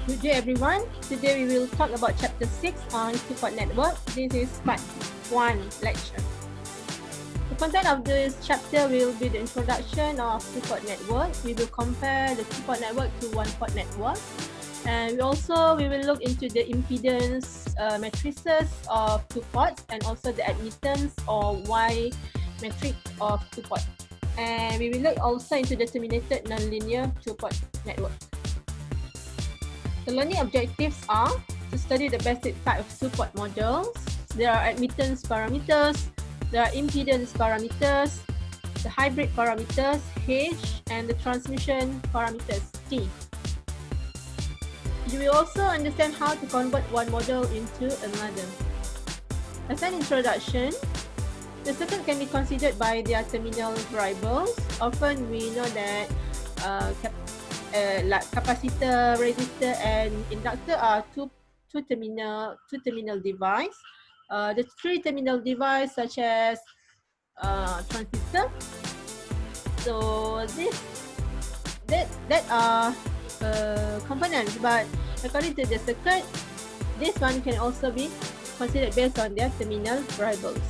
Good day everyone. Today we will talk about chapter 6 on two-port network. This is part 1 lecture. The content of this chapter will be the introduction of two-port network. We will compare the two-port network to one-port network. And we will look into the impedance matrices of two ports and also the admittance or Y matrix of two ports. And we will look also into the terminated nonlinear two-port network. The learning objectives are to study the basic type of two-port models. There are admittance parameters, there are impedance parameters, the hybrid parameters H, and the transmission parameters T. You will also understand how to convert one model into another. As an introduction, the circuit can be considered by their terminal variables. Often we know that like capacitor, resistor, and inductor are two terminal device. The three terminal device such as transistor. So that are components, but according to the circuit, this one can also be considered based on their terminal variables.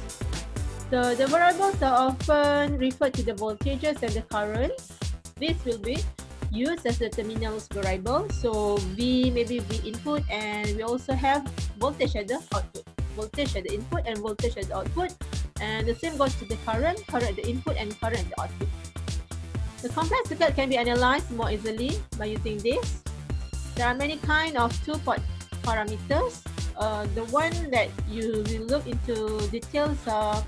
So the variables are often referred to the voltages and the current. This will be used as the terminals variable. So V maybe V input, and we also have voltage at the output, voltage at the input and voltage at the output, and the same goes to the current at the input and current at the output. The complex circuit can be analyzed more easily by using this. There are many kinds of two-port parameters. The one that you will look into details are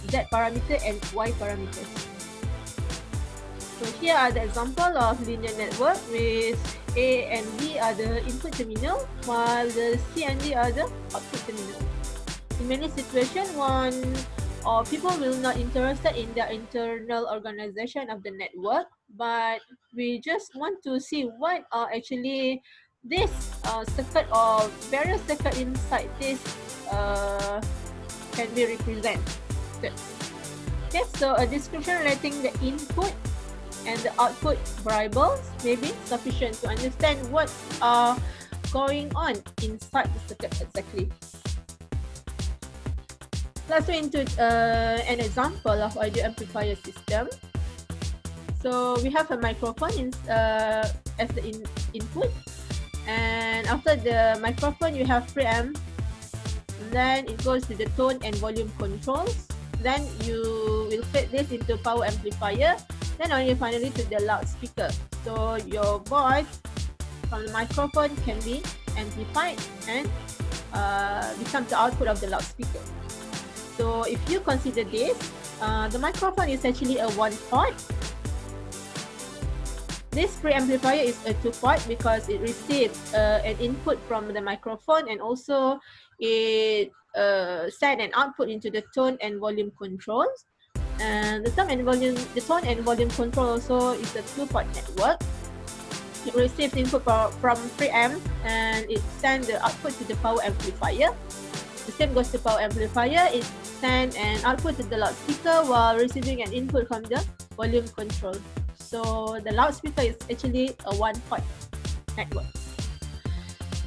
Z parameter and Y parameters. So here are the example of linear network with A and B are the input terminal, while the C and D are the output terminal. In many situations, people will not interested in the internal organization of the network, but we just want to see what are actually this circuit or various circuit inside this can be represented. Okay, so a description relating the input and the output variables may be sufficient to understand what are going on inside the circuit exactly. Let's go into an example of audio amplifier system. So we have a microphone as the input, and after the microphone you have preamp. Then it goes to the tone and volume controls. Then you will fit this into power amplifier. Then only finally to the loudspeaker. So your voice from the microphone can be amplified and becomes the output of the loudspeaker. So if you consider this, the microphone is actually a one-port. This preamplifier is a two-port because it receives an input from the microphone, and also it send an output into the tone and volume controls. And the tone and volume control also is a two-port network. It receives input from preamp and it sends the output to the power amplifier. The same goes to power amplifier. It sends an output to the loudspeaker while receiving an input from the volume control. So the loudspeaker is actually a one-port network.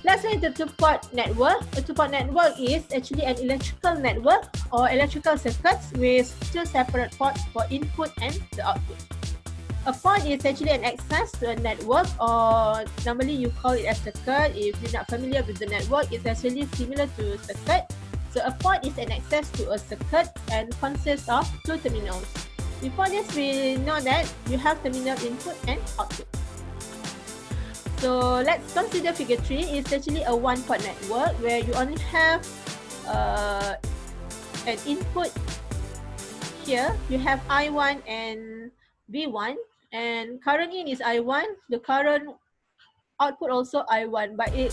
Let's look at the two-port network. A two-port network is actually an electrical network or electrical circuits with two separate ports for input and the output. A port is actually an access to a network, or normally you call it a circuit. If you're not familiar with the network, it's actually similar to a circuit. So a port is an access to a circuit and consists of two terminals. Before this, we know that you have terminal input and output. So let's consider figure 3. It's actually a one-port network where you only have an input here. You have I1 and V1, and current in is I1. The current output also I1, but it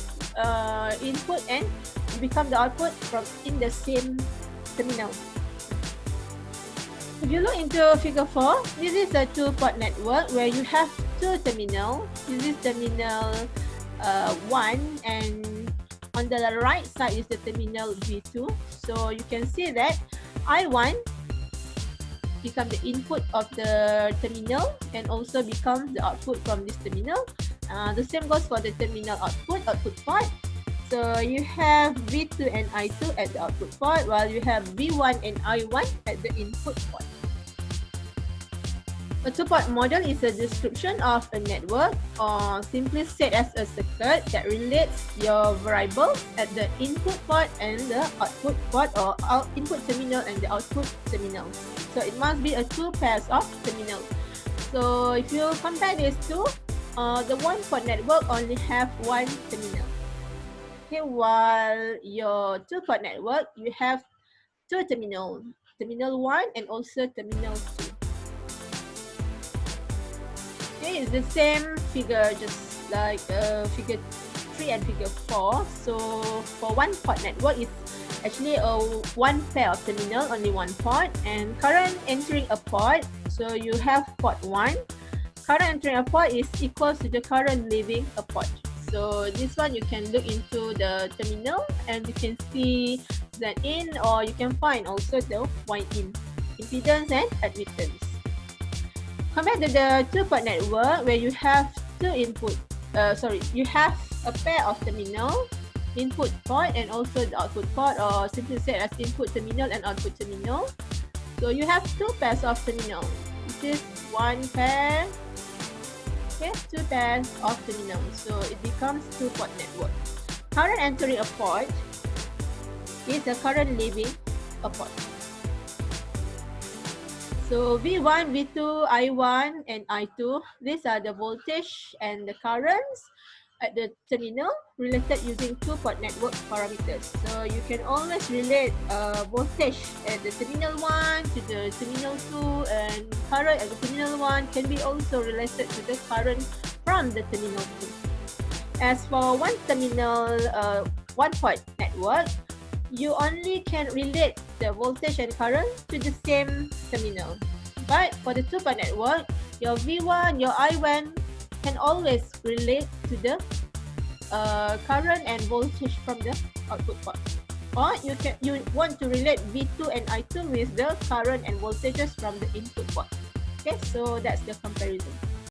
input and become the output from in the same terminal. If you look into figure 4, this is a two-port network where you have two terminals. This is terminal 1, and on the right side is the terminal V2. So you can see that I1 become the input of the terminal and also becomes the output from this terminal. The same goes for the terminal output port. So you have V2 and I2 at the output port, while you have V1 and I1 at the input port. A two-port model is a description of a network, or simply said as a circuit that relates your variables at the input port and the output port, or input terminal and the output terminal. So it must be a two pairs of terminals. So if you compare these two, the one-port network only have one terminal. Okay, while your two-port network, you have two terminals, terminal 1 and also terminal 2. Okay, it's the same figure, just like figure 3 and figure 4. So for one-port network, it's actually a one pair of terminal, only one port, and current entering a port. So you have port 1. Current entering a port is equal to the current leaving a port. So this one you can look into the terminal and you can see Z in, or you can find also the Y in, impedance and admittance. Compared to the two-port network where you have you have a pair of terminal, input port and also the output port, or simply said as input terminal and output terminal. So you have two pairs of terminal. This is one pair. Okay, two pairs of terminals, so it becomes two-port network. Current entering a port is the current leaving a port. So V1, V2, I1, and I2, these are the voltage and the currents at the terminal related using two-port network parameters. So you can always relate voltage at the terminal 1 to the terminal 2, and current at the terminal 1 can be also related to the current from the terminal 2. As for one terminal one-port network, you only can relate the voltage and current to the same terminal. But for the two-port network, your V1, your I1 can always relate to the current and voltage from the output port. Or you want to relate V2 and I2 with the current and voltages from the input port. Okay, so that's the comparison.